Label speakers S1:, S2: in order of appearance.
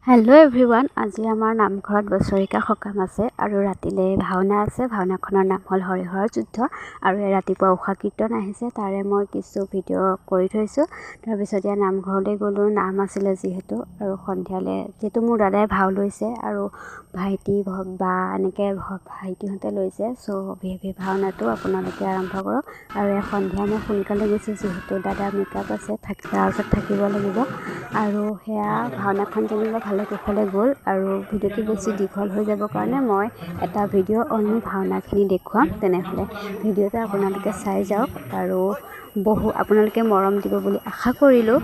S1: Hello' everyone, আজি আমাৰ নামঘৰত বছৰিকা সকাম আছে আৰু ৰাতিলৈ ভাওনা আছে। ভাওনাখনৰ নাম হ'ল হৰিহৰৰ যুদ্ধ আৰু ৰাতিপুৱা উষা কীৰ্তন আহিছে। তাৰে মই কিছু ভিডিঅ' কৰি থৈছোঁ। তাৰপিছত ইয়াত নামঘৰলৈ গ'লোঁ, নাম আছিলে যিহেতু, আৰু সন্ধিয়ালৈ যিহেতু মোৰ দাদাই ভাও লৈছে আৰু ভাইটি বা এনেকৈ ভাইটিহঁতে লৈছে। চ' ভাওনাটো আপোনালোকে আৰম্ভ কৰক। আৰু সন্ধিয়া মই সোনকালে গৈছোঁ যিহেতু দাদাৰ মেকআপ আছে, তাৰপিছত থাকিব লাগিব। আৰু সেয়া ভাওনাখন যেনিবা ভালে কুশলে গ'ল আৰু ভিডিঅ'টো বেছি দীঘল হৈ যাব কাৰণে মই এটা ভিডিঅ' অনলি ভাওনাখিনি দেখুৱাম। তেনেহ'লে ভিডিঅ'টো আপোনালোকে চাই যাওক আৰু আপোনালোকে মৰম দিব বুলি আশা কৰিলোঁ।